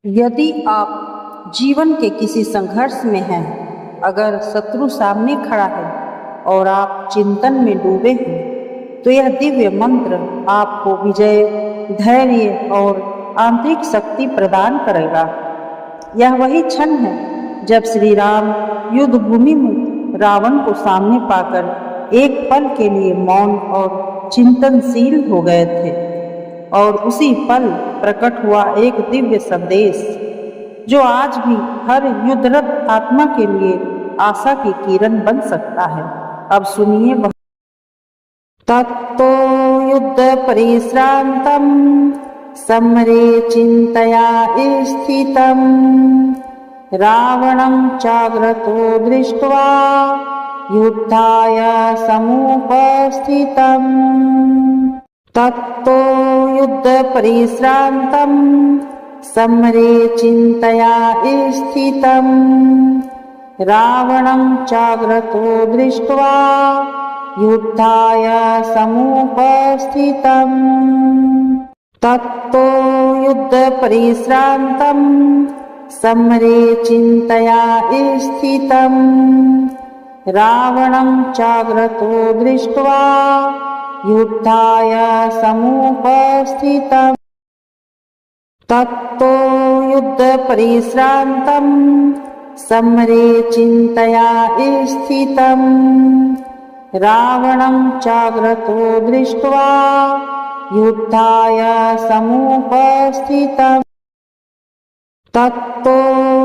यदि आप जीवन के किसी संघर्ष में हैं, अगर शत्रु सामने खड़ा है और आप चिंतन में डूबे हैं, तो यह दिव्य मंत्र आपको विजय, धैर्य और आंतरिक शक्ति प्रदान करेगा। यह वही क्षण है जब श्री राम युद्ध भूमि में रावण को सामने पाकर एक पल के लिए मौन और चिंतनशील हो गए थे, और उसी पल प्रकट हुआ एक दिव्य संदेश जो आज भी हर युद्धरत आत्मा के लिए आशा की किरण बन सकता है। अब सुनिए वह। तत्तो युद्ध परिश्रांतम समरे चिंतया स्थितम रावणं चाग्रतो दृष्ट्वा युद्धाय समुपस्थितम्। तत्तो युद्ध परिश्रांतं समरे चिंतया स्थितं रावणं चाग्रतो दृष्ट्वा युद्धाय समुपस्थितम्। तत्तो युद्ध परिश्रांतं समरे चिंतया स्थितं रावणं चाग्रतो दृष्ट्वा युद्धाय समुपस्थितम्। तत्तो युद्ध परिश्रांतं समरे चिंतया स्थितं रावणं चाग्रतो दृष्ट्वा युद्धाय समुपस्थितम्। तत्तो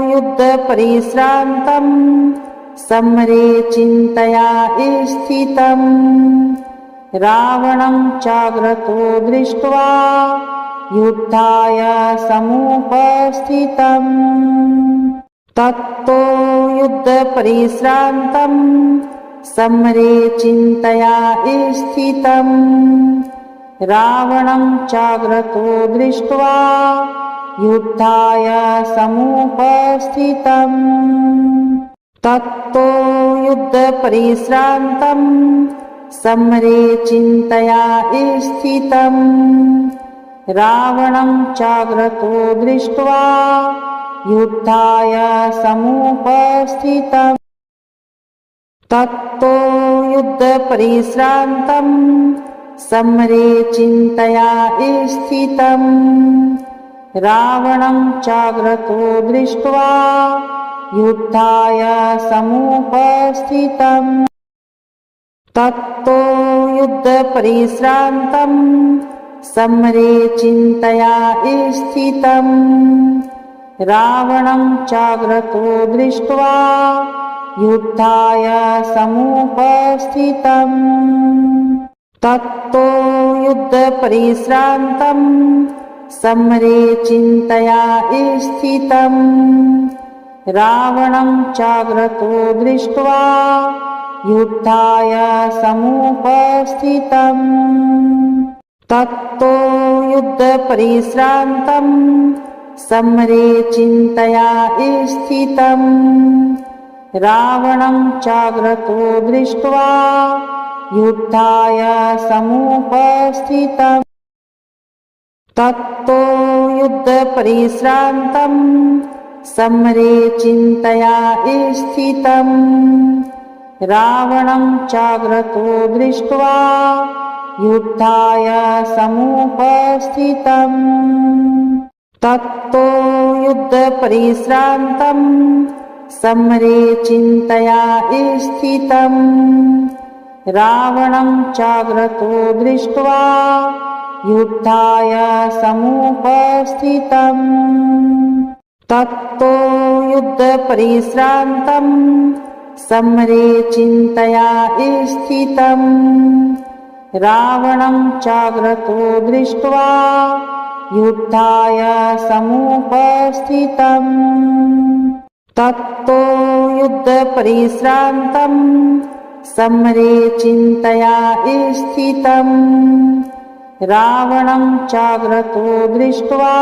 युद्ध परिश्रांतं समरे चिंतया स्थितं रावणं चाग्रतो दृष्ट्वा युद्धाय समुपस्थितम्। तत्तो युद्ध परिश्रांतं समरे चिंतया स्थितं रावणं चाग्रतो दृष्ट्वा युद्धाय समुपस्थितम्। तत्तो युद्ध परिश्रांतं समरे चिंतया स्थितं रावणं चाग्रतो दृष्ट्वा युद्धाय समुपस्थितम्। तत्तो युद्ध परिश्रांतं समरे चिंतया स्थितं रावणं चाग्रतो दृष्ट्वा युद्धाय समुपस्थितम्। तत्तो युद्ध परिश्रांतं समरे चिंतया स्थितं रावणं चाग्रतो दृष्ट्वा युद्धाय समुपस्थितम्। तत्तो युद्ध परिश्रांतं समरे चिंतया स्थितं रावणं चाग्रतो दृष्ट्वा युद्धाय समुपस्थितम्। तत्तो युद्ध परिश्रांतं समरे चिंतया स्थितं रावणं चाग्रतो दृष्ट्वा युद्धाय समुपस्थितम्। तत्तो युद्ध परिश्रांतं समरे चिंतया स्थितं रावणं चाग्रतो दृष्ट्वा युद्धाय समुपस्थितम्। तत्तो युद्ध परिश्रांतं समरे चिंतया स्थितं रावणं चाग्रतो दृष्ट्वा युद्धाय समुपस्थितम्। तत्तो युद्ध परिश्रांतं समरे चिंतया स्थितं रावणं चाग्रतो दृष्ट्वा युद्धाय समुपस्थितम्। तत्तो युद्ध परिश्रांतं समरे चिंतया स्थितं रावणं चाग्रतो दृष्ट्वा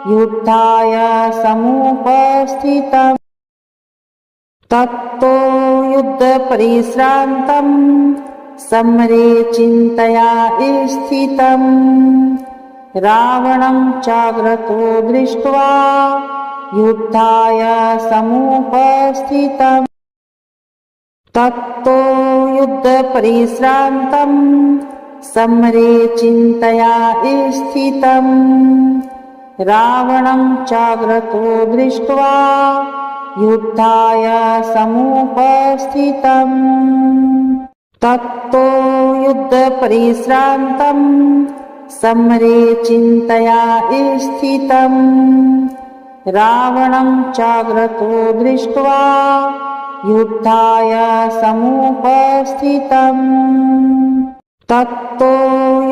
युद्धाय समुपस्थितम्। तत्तो युद्ध परिश्रांतं समरे चिंतया स्थितं रावणं चाग्रतो दृष्ट्वा युद्धाय समुपस्थितम् तत्तो युद्धपरिश्रान्तं समरे चिन्तया स्थितम् रावणं चाग्रतो दृष्ट्वा युद्धाय समुपस्थितम् तत्तो युद्धपरिश्रान्तं समरे चिन्तया स्थितम् रावणं चाग्रतो दृष्ट्वा युद्धाय समुपस्थितम् तत्तो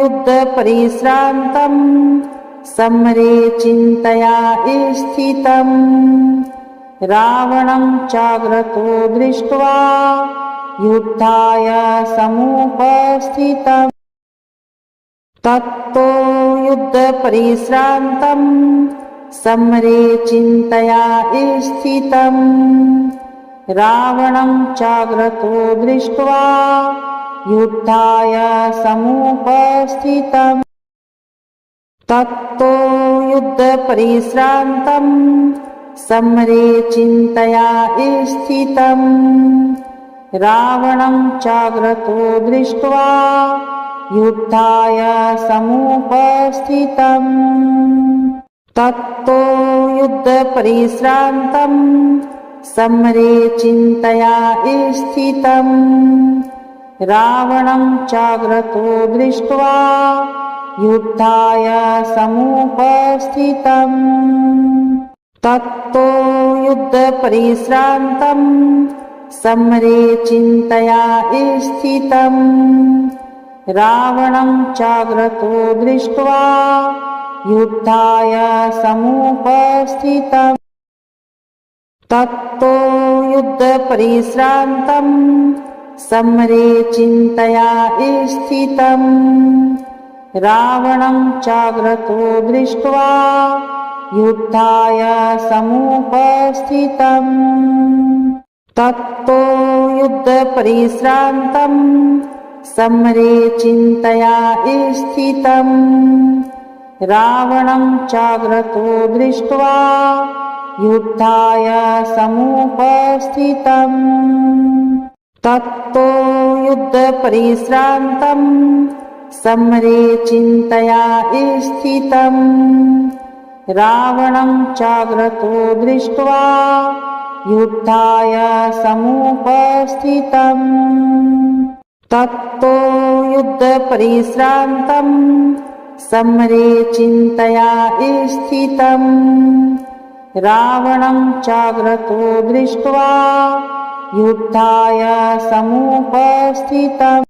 युद्धपरिश्रान्तं समरे चिन्तया स्थितम् रावणं चाग्रतो दृष्ट्वा युद्धाय समुपस्थितम् तत्तो युद्धपरिश्रान्तं समरे चिन्तया स्थितम् रावणं चाग्रतो दृष्ट्वा युद्धाय समुपस्थितम् तत्तो युद्धपरिश्रान्तं समरे चिन्तया स्थितम् रावणं चाग्रतो दृष्ट्वा युद्धाय समुपस्थितम् तत्तो युद्धपरिश्रान्तं समरे चिन्तया स्थितम् रावणं चाग्रतो दृष्ट्वा युद्धाय समुपस्थितम् तत्तो युद्धपरिश्रान्तं समरे चिन्तया स्थितम् रावणं चाग्रतो दृष्ट्वा युद्धाय समुपस्थितम् तत्तो युद्धपरिश्रान्तं समरे चिन्तया स्थितम् रावणं चाग्रतो दृष्ट्वा युद्धाय समुपस्थितम् तत्तो युद्धपरिश्रान्तं समरे चिन्तया स्थितम् रावणं चाग्रतो दृष्ट्वा युद्धाय समुपस्थितम् तत्तो युद्धपरिश्रान्तं समरे चिन्तया स्थितम् रावणं चाग्रतो दृष्ट्वा युद्धाय समुपस्थितम् तत्तो युद्धपरिश्रान्तं समरे चिन्तया स्थितम् रावणं चाग्रतो दृष्ट्वा युद्धाय समुपस्थितम्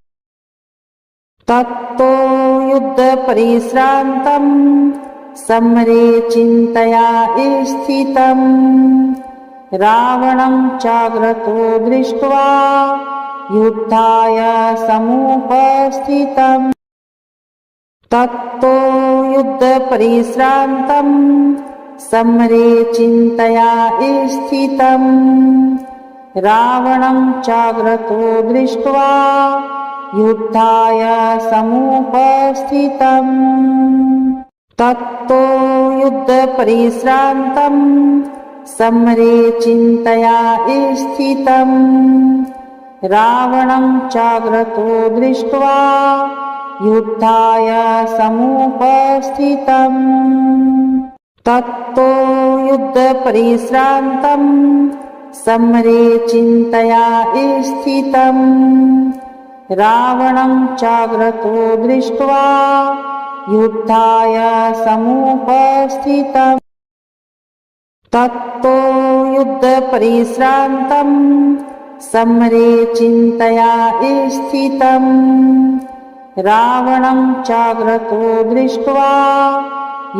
तत्तो युद्धपरिश्रान्तं समरे चिन्तया स्थितम् रावणं चाग्रतो दृष्ट्वा युद्धाय समुपस्थितम् तत्तो युद्धपरिश्रान्तं समरे चिन्तया स्थितम् रावणं चाग्रतो दृष्ट्वा युद्धाय समुपस्थितम् तत्तो युद्धपरिश्रान्तं समरे चिन्तया स्थितम् रावणं चाग्रतो दृष्ट्वा युद्धाय समुपस्थितम् तत्तो युद्धपरिश्रान्तं समरे चिन्तया स्थितम् रावणं चाग्रतो दृष्ट्वा युद्धाय समुपस्थितम् तत्तो युद्धपरिश्रान्तं समरे चिन्तया स्थितम् रावणं चाग्रतो दृष्ट्वा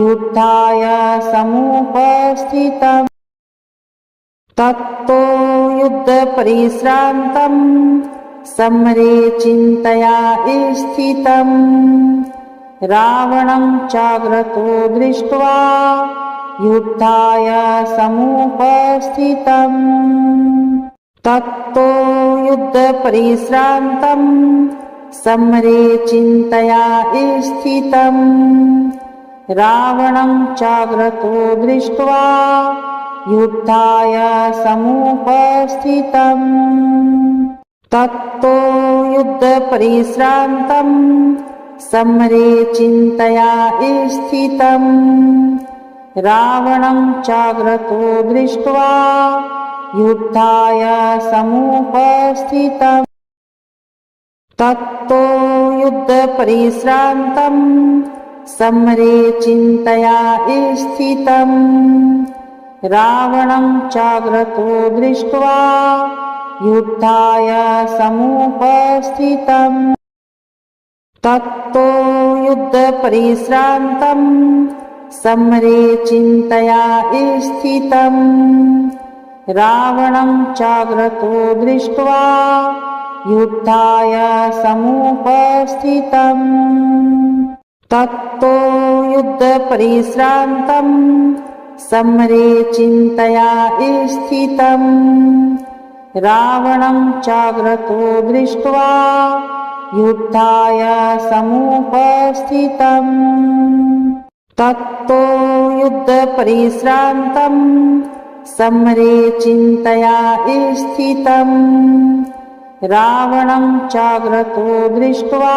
युद्धाय समुपस्थितम् तत्तो युद्धपरिश्रान्तं समरे चिन्तया स्थितम् रावणं चाग्रतो दृष्ट्वा युद्धाय समुपस्थितम् तत्तो युद्धपरिश्रान्तं समरे चिन्तया स्थितम् रावणं चाग्रतो दृष्ट्वा युद्धाय समुपस्थितम् तत्तो युद्धपरिश्रान्तं समरे चिन्तया स्थितम् रावणं चाग्रतो दृष्ट्वा युद्धाय समुपस्थितम् तत्तो युद्धपरिश्रान्तं समरे चिन्तया स्थितम् रावणं चाग्रतो दृष्ट्वा युद्धाय समुपस्थितम् तत्तो युद्धपरिश्रान्तं समरे चिन्तया स्थितम् रावणं चाग्रतो दृष्ट्वा युद्धाय समुपस्थितम् तत्तो युद्धपरिश्रान्तं समरे चिन्तया स्थितम् रावणं चाग्रतो दृष्ट्वा युद्धाय समुपस्थितम् तत्तो युद्धपरिश्रान्तं समरे चिन्तया स्थितम् रावणं चाग्रतो दृष्ट्वा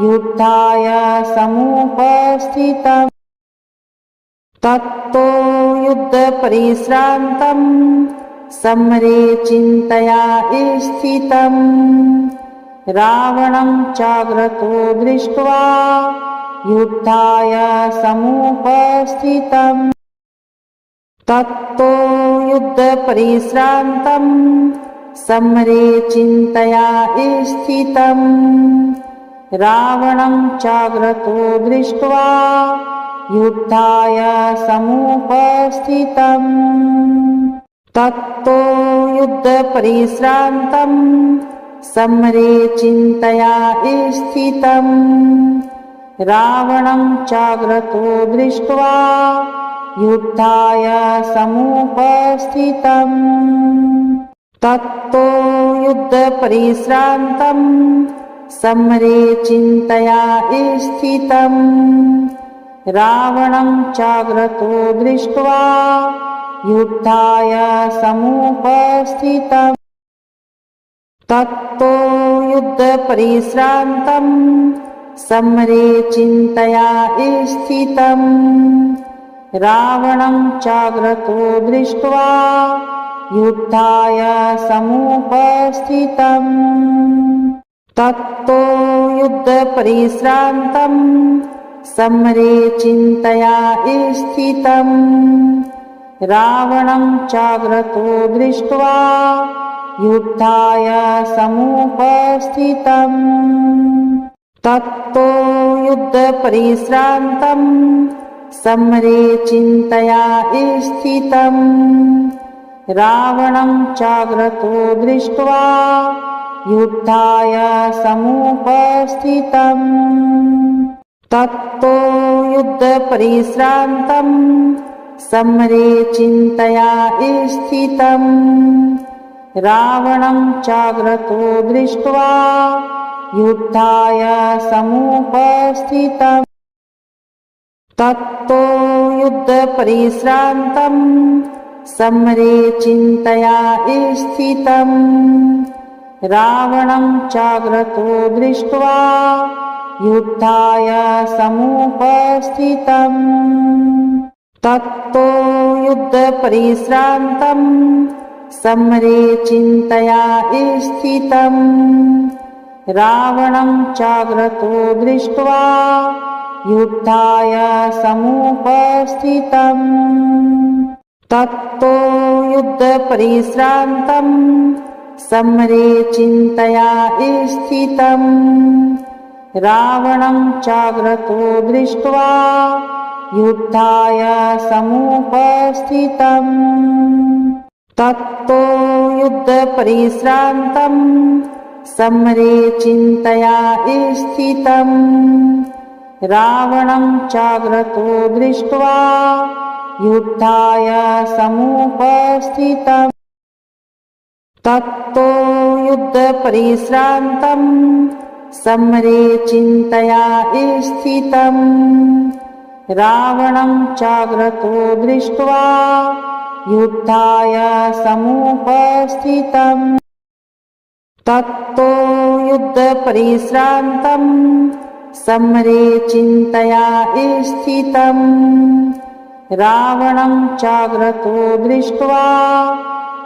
युद्धाय समुपस्थितम् तत्तो युद्धपरिश्रान्तं समरे चिन्तया स्थितम् रावणं चाग्रतो दृष्ट्वा युद्धाय समुपस्थितम् तत्तो युद्धपरिश्रान्तं समरे चिन्तया स्थितम् रावणं चाग्रतो दृष्ट्वा युद्धाय समुपस्थितम् तत्तो युद्धपरिश्रान्तं समरे चिन्तया स्थितम् रावणं चाग्रतो दृष्ट्वा युद्धाय समुपस्थितम् तत्तो युद्धपरिश्रान्तं समरे चिन्तया स्थितम् रावणं चाग्रतो दृष्ट्वा युद्धाय समुपस्थितम् तत्तो युद्धपरिश्रान्तं समरे चिन्तया स्थितम् रावणं चाग्रतो दृष्ट्वा युद्धाय समुपस्थितम् तत्तो युद्धपरिश्रान्तं समरे चिन्तया स्थितम् रावणं चाग्रतो दृष्ट्वा युद्धाय समुपस्थितम् तत्तो युद्धपरिश्रान्तं समरे चिन्तया स्थितम् रावणं चाग्रतो दृष्ट्वा युद्धाय समुपस्थितम् तत्तो युद्धपरिश्रान्तं समरे चिन्तया स्थितम् रावणं चाग्रतो दृष्ट्वा युद्धाय समुपस्थितम् तत्तो युद्धपरिश्रान्तं समरे चिन्तया स्थितम् रावणं चाग्रतो दृष्ट्वा युद्धाय समुपस्थितम् तत्तो युद्धपरिश्रान्तं समरे चिन्तया स्थितम् रावणं चाग्रतो दृष्ट्वा युद्धाय समुपस्थितम् तत्तो युद्धपरिश्रान्तं समरे चिन्तया स्थितम् रावणं चाग्रतो दृष्ट्वा युद्धाय समुपस्थितम् तत्तो युद्धपरिश्रान्तं समरे चिन्तया स्थितम् रावणं चाग्रतो दृष्ट्वा युद्धाय समुपस्थितम् तत्तो युद्धपरिश्रान्तं समरे चिन्तया स्थितम् रावणं चाग्रतो दृष्ट्वा युद्धाय समुपस्थितम् तत्तो युद्धपरिश्रान्तं समरे चिन्तया स्थितम् रावणं चाग्रतो दृष्ट्वा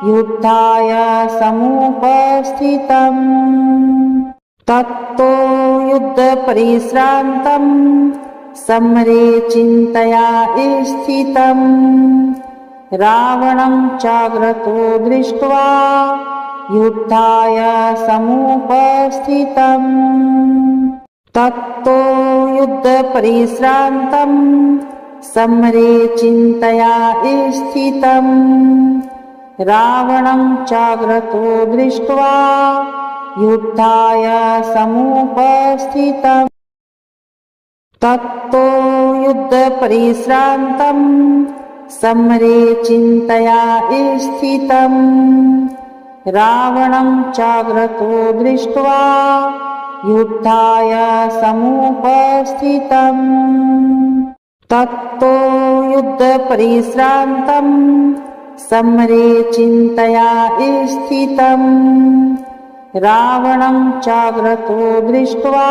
युद्धाय समुपस्थितम् तत्तो युद्धपरिश्रान्तं समरे चिन्तया स्थितम् रावणं चाग्रतो दृष्ट्वा युद्धाय समुपस्थितम् तत्तो युद्धपरिश्रान्तं समरे चिन्तया स्थितम् रावणं चाग्रतो दृष्ट्वा युद्धाय समुपस्थितम् तत्तो युद्धपरिश्रान्तं समरे चिन्तया स्थितम् रावणं चाग्रतो दृष्ट्वा युद्धाय समुपस्थितम् तत्तो युद्धपरिश्रान्तं समरे चिन्तया स्थितम् रावणं चाग्रतो दृष्ट्वा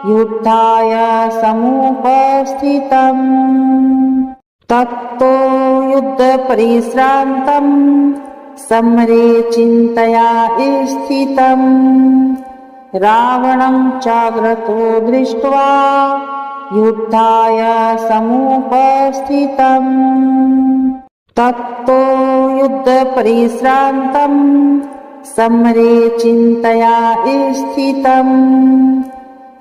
युद्धाय समुपस्थितम् तत्तो युद्धपरिश्रान्तं समरे चिन्तया स्थितम् रावणं चाग्रतो दृष्ट्वा युद्धाय समुपस्थितम् तत्तो युद्धपरिश्रान्तं समरे चिन्तया स्थितम्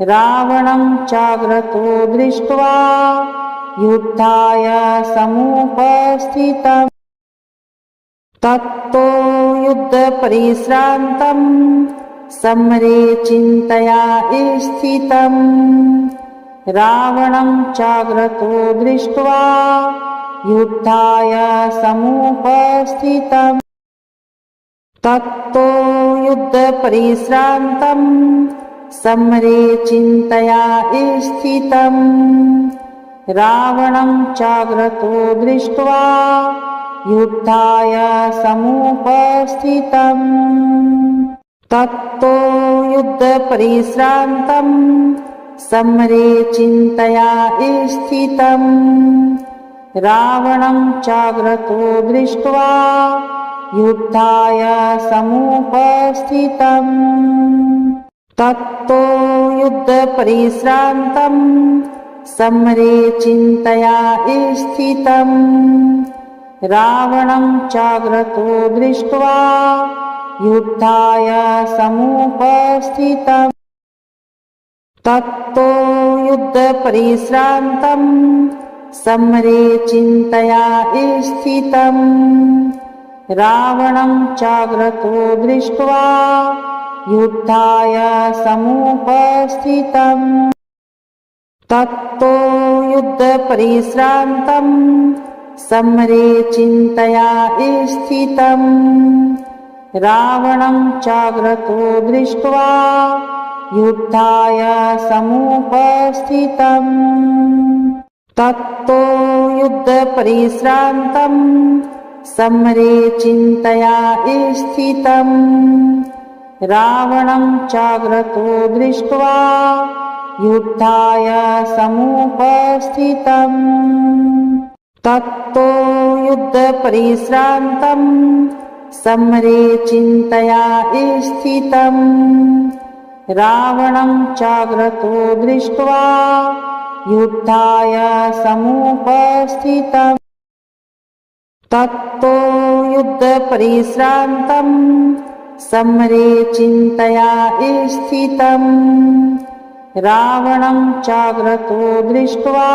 रावणं चाग्रतो दृष्ट्वा युद्धाय समुपस्थितम् तत्तो युद्धपरिश्रान्तं समरे चिन्तया स्थितम् रावणं चाग्रतो दृष्ट्वा युद्धाय समुपस्थितम् तत्तो युद्धपरिश्रान्तं समरे चिन्तया स्थितम् रावणं चाग्रतो दृष्ट्वा युद्धाय समुपस्थितम् तत्तो युद्धपरिश्रान्तं समरे चिन्तया स्थितम् रावणं चाग्रतो दृष्ट्वा युद्धाय समुपस्थितम् तत्तो युद्धपरिश्रान्तं समरे चिन्तया स्थितम् रावणं चाग्रतो दृष्ट्वा युद्धाय समुपस्थितम् तत्तो युद्धपरिश्रान्तं समरे चिन्तया स्थितम् रावणं चाग्रतो दृष्ट्वा युद्धाय समुपस्थितम् तत्तो युद्धपरिश्रान्तं समरे चिन्तया स्थितम् रावणं चाग्रतो दृष्ट्वा युद्धाय समुपस्थितम् तत्तो युद्धपरिश्रान्तं समरे चिन्तया स्थितम् रावणं चाग्रतो दृष्ट्वा युद्धाय समुपस्थितम् तत्तो युद्धपरिश्रान्तं समरे चिन्तया स्थितम् रावणं चाग्रतो दृष्ट्वा युद्धाय समुपस्थितम् तत्तो युद्धपरिश्रान्तं समरे चिन्तया स्थितम् रावणं चाग्रतो दृष्ट्वा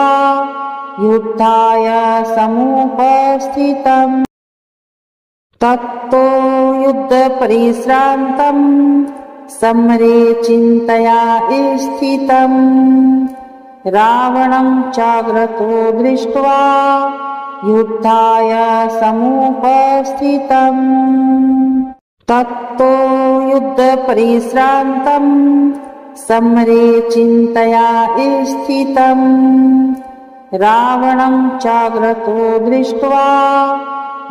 युद्धाय समुपस्थितम् तत्तो युद्धपरिश्रान्तं समरे चिन्तया स्थितम् रावणं चाग्रतो दृष्ट्वा युद्धाय समुपस्थितम् तत्तो युद्धपरिश्रान्तं समरे चिन्तया स्थितम् रावणं चाग्रतो दृष्ट्वा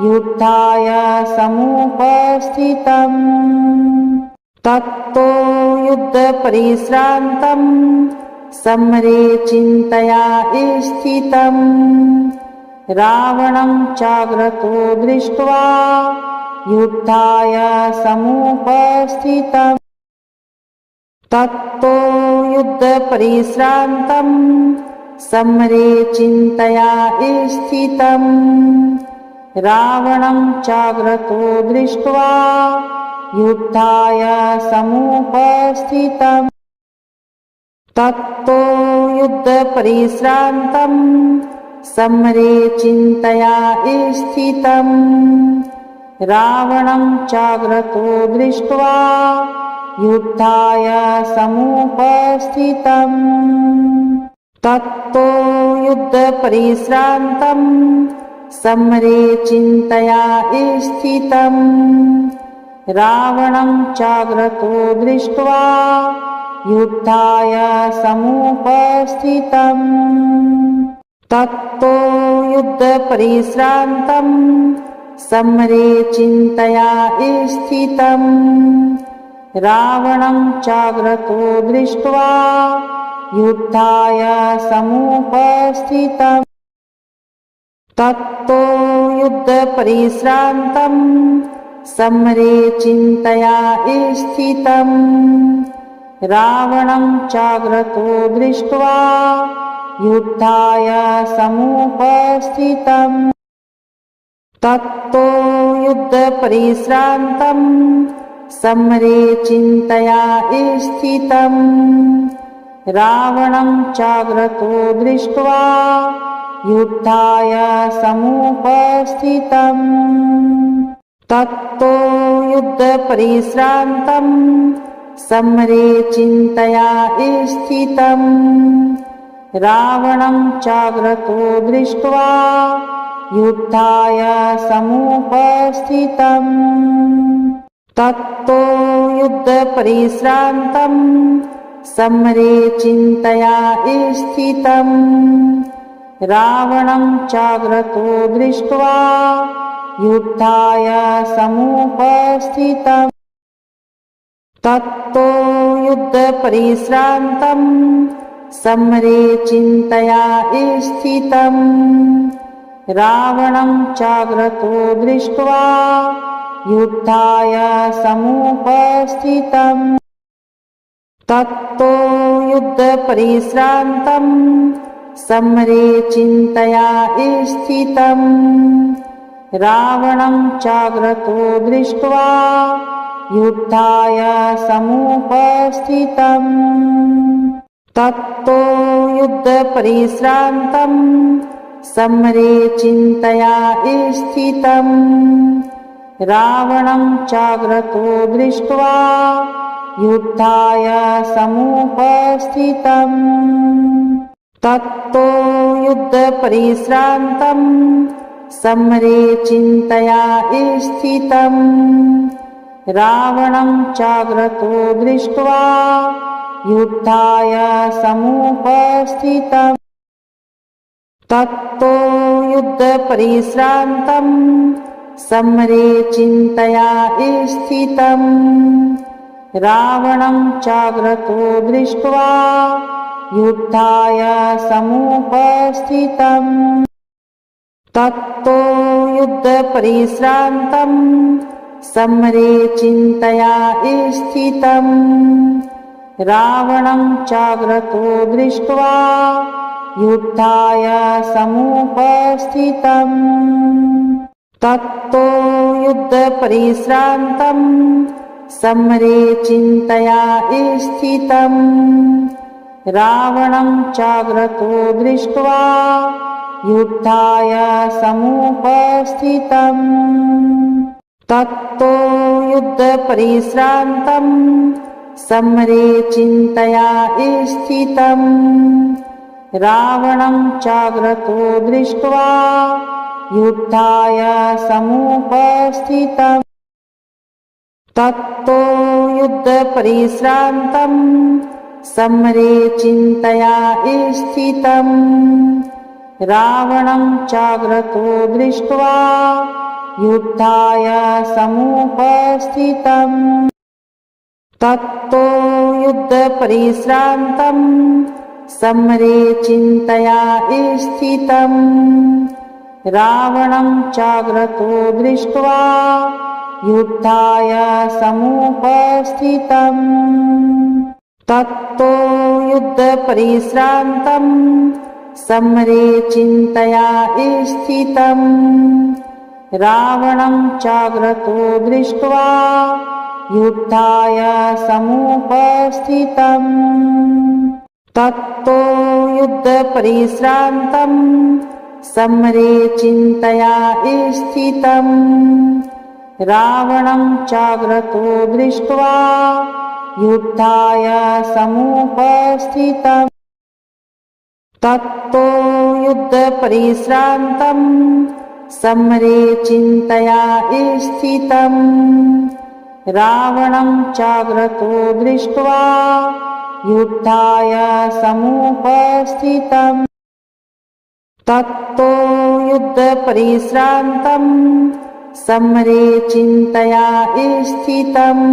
युद्धाय समुपस्थितम् तत्तो युद्धपरिश्रान्तं समरे चिन्तया स्थितम् रावणं चाग्रतो दृष्ट्वा युद्धाय समुपस्थितम् तत्तो युद्धपरिश्रान्तं समरे चिन्तया स्थितम् रावणं चाग्रतो दृष्ट्वा युद्धाय समुपस्थितम् तत्तो युद्धपरिश्रान्तं समरे चिन्तया स्थितम् रावणं चाग्रतो दृष्ट्वा युद्धाय समुपस्थितम् तत्तो युद्धपरिश्रान्तं समरे चिन्तया स्थितम् रावणं चाग्रतो दृष्ट्वा युद्धाय समुपस्थितम् तत्तो युद्धपरिश्रान्तं समरे चिन्तया स्थितम् रावणं चाग्रतो दृष्ट्वा युद्धाय समुपस्थितम् तत्तो युद्धपरिश्रान्तं समरे चिन्तया स्थितम् रावणं चाग्रतो दृष्ट्वा युद्धाय समुपस्थितम् तत्तो युद्धपरिश्रान्तं समरे चिन्तया स्थितम् रावणं चाग्रतो दृष्ट्वा युद्धाय समुपस्थितम् तत्तो युद्धपरिश्रान्तं समरे चिन्तया स्थितम् रावणं चाग्रतो दृष्ट्वा युद्धाय समुपस्थितम् तत्तो युद्धपरिश्रान्तं समरे चिन्तया स्थितम् रावणं चाग्रतो दृष्ट्वा युद्धाय समुपस्थितम् तत्तो युद्धपरिश्रान्तं समरे चिन्तया स्थितम् रावणं चाग्रतो दृष्ट्वा युद्धाय समुपस्थितम् तत्तो युद्धपरिश्रान्तं समरे चिन्तया स्थितम् रावणं चाग्रतो दृष्ट्वा युद्धाय समुपस्थितम् तत्तो युद्धपरिश्रान्तं समरे चिन्तया स्थितम् रावणं चाग्रतो दृष्ट्वा युद्धाय समुपस्थितम् तत्तो युद्धपरिश्रान्तं समरे चिन्तया स्थितम् रावणं चाग्रतो दृष्ट्वा युद्धाय समुपस्थितम् तत्तो युद्धपरिश्रान्तं समरे चिन्तया स्थितम् रावणं चाग्रतो दृष्ट्वा युद्धाय समुपस्थितम् तत्तो युद्धपरिश्रान्तं समरे चिन्तया स्थितम् रावणं चाग्रतो दृष्ट्वा युद्धाय समुपस्थितम् तत्तो युद्धपरिश्रान्तं समरे चिन्तया स्थितम् रावणं चाग्रतो दृष्ट्वा युद्धाय समुपस्थितम् तत्तो युद्धपरिश्रान्तं समरे चिन्तया स्थितम् रावणं चाग्रतो दृष्ट्वा युद्धाय समुपस्थितम् तत्तो युद्धपरिश्रान्तं समरे चिन्तया स्थितम् रावणं चाग्रतो दृष्ट्वा युद्धाय समुपस्थितम् तत्तो युद्धपरिश्रान्तं समरे चिन्तया स्थितम् रावणं चाग्रतो दृष्ट्वा युद्धाय समुपस्थितम् तत्तो युद्धपरिश्रान्तं समरे चिन्तया स्थितम् रावणं चाग्रतो दृष्ट्वा युद्धाय समुपस्थितम् तत्तो युद्धपरिश्रान्तं समरे चिन्तया स्थितम् रावणं चाग्रतो दृष्ट्वा युद्धाय समुपस्थितम् तत्तो युद्धपरिश्रान्तं समरे चिन्तया स्थितम् रावणं चाग्रतो दृष्ट्वा युद्धाय समुपस्थितम् तत्तो युद्धपरिश्रान्तं समरे चिन्तया स्थितम्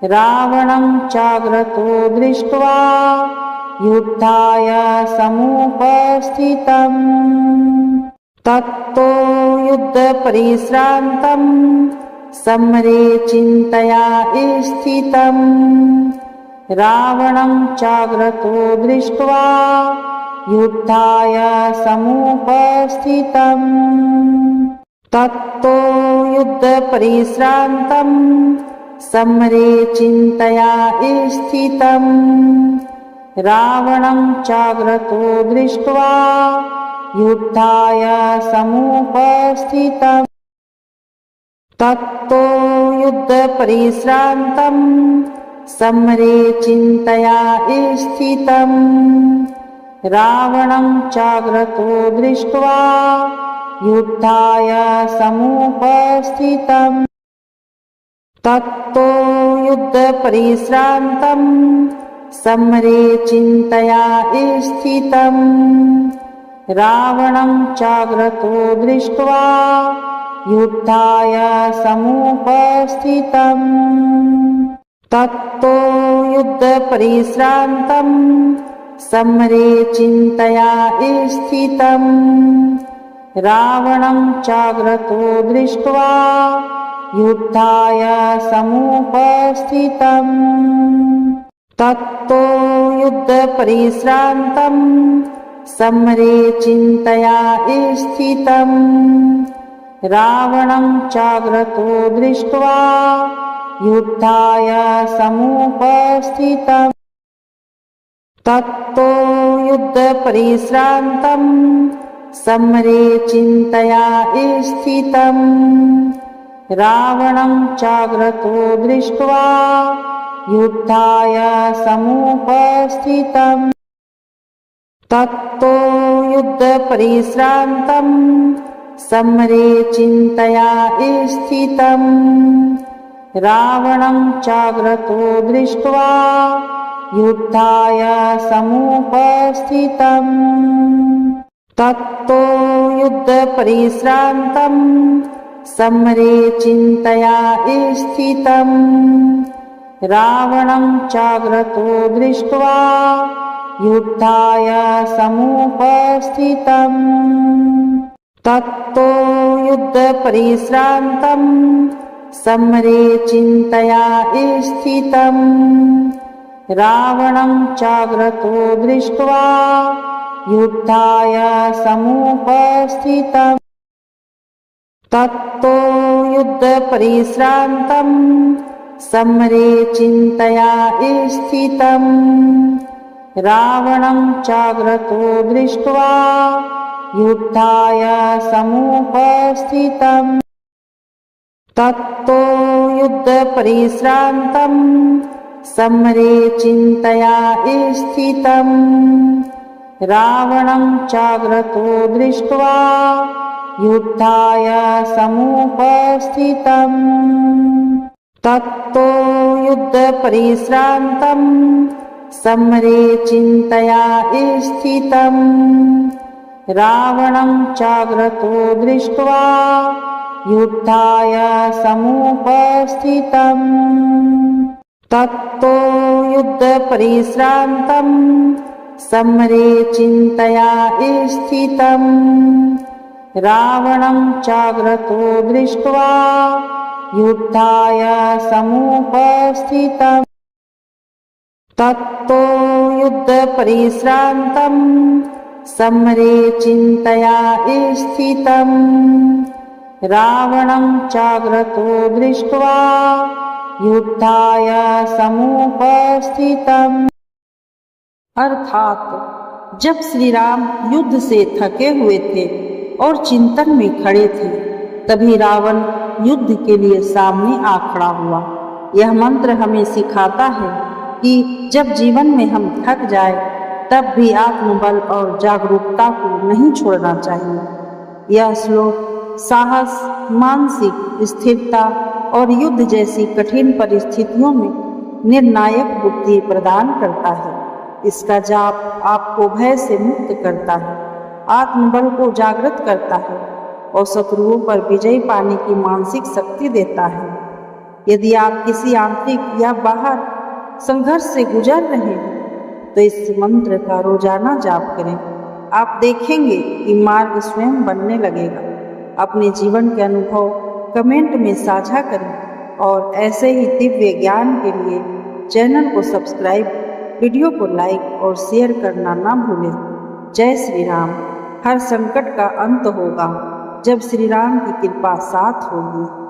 रावणं चाग्रतो दृष्ट्वा युद्धाय समुपस्थितम् तत्तो युद्धपरिश्रान्तं समरे चिन्तया स्थितम् रावणं चाग्रतो दृष्ट्वा युद्धाय समुपस्थितम् तत्तो युद्धपरिश्रान्तं समरे चिन्तया स्थितम् रावणं चाग्रतो दृष्ट्वा युद्धाय समुपस्थितम् तत्तो युद्धपरिश्रान्तं समरे चिन्तया स्थितम् रावणं चाग्रतो दृष्ट्वा युद्धाय समुपस्थितम् तत्तो युद्धपरिश्रान्तं समरे चिन्तया स्थितम् रावणं चाग्रतो दृष्ट्वा युद्धाय समुपस्थितम् तत्तो युद्धपरिश्रान्तं समरे चिन्तया स्थितम् रावणं चाग्रतो दृष्ट्वा युद्धाय समुपस्थितम् तत्तो युद्धपरिश्रान्तं समरे चिन्तया स्थितम् रावणं चाग्रतो दृष्ट्वा युद्धाय समुपस्थितम् तत्तो युद्धपरिश्रान्तं समरे चिन्तया स्थितम् रावणं चाग्रतो दृष्ट्वा युद्धाय समुपस्थितम् तत्तो युद्धपरिश्रान्तं समरे चिन्तया स्थितम् रावणं चाग्रतो दृष्ट्वा युद्धाय समुपस्थितम् तत्तो युद्धपरिश्रान्तं समरे चिन्तया स्थितम् रावणं चाग्रतो दृष्ट्वा युद्धाय समुपस्थितम् तत्तो युद्धपरिश्रान्तं समरे चिन्तया स्थितम् रावणं चाग्रतो दृष्ट्वा युद्धाय समुपस्थितम् तत्तो युद्धपरिश्रान्तं समरे चिन्तया स्थितम् रावणं चाग्रतो दृष्ट्वा युद्धाय समुपस्थितम् तत्तो युद्धपरिश्रान्तं समरे चिन्तया स्थितम् रावणं चाग्रतो दृष्ट्वा युद्धाय समुपस्थितम् तत्तो युद्धपरिश्रान्तं समरे चिन्तया स्थितम् रावणं चाग्रतो दृष्ट्वा युद्धाय समुपस्थितम् तत्तो युद्धपरिश्रान्तं समरे चिन्तया स्थितम् रावणं चाग्रतो दृष्ट्वा युद्धाय समुपस्थितम् तत्तो युद्धपरिश्रान्तं समरे चिन्तया स्थितम् रावणं चाग्रतो दृष्ट्वा युद्धाय समुपस्थितम्। अर्थात जब श्री राम युद्ध से थके हुए थे और चिंतन में खड़े थे, तभी रावण युद्ध के लिए सामने आ खड़ा हुआ। यह मंत्र हमें सिखाता है कि जब जीवन में हम थक जाए तब भी आत्मबल और जागरूकता को नहीं छोड़ना चाहिए। यह श्लोक साहस, मानसिक स्थिरता और युद्ध जैसी कठिन परिस्थितियों में निर्णायक बुद्धि प्रदान करता है। इसका जाप आपको भय से मुक्त करता है, आत्मबल को जागृत करता है और शत्रुओं पर विजय पाने की मानसिक शक्ति देता है। यदि आप किसी आंतरिक या बाहर संघर्ष से गुजर रहे हैं तो इस मंत्र का रोजाना जाप करें। आप देखेंगे कि मार्ग स्वयं बनने लगेगा। अपने जीवन के अनुभव कमेंट में साझा करें और ऐसे ही दिव्य ज्ञान के लिए चैनल को सब्सक्राइब, वीडियो को लाइक और शेयर करना ना भूलें। जय श्री राम। हर संकट का अंत होगा जब श्री राम की कृपा साथ होगी।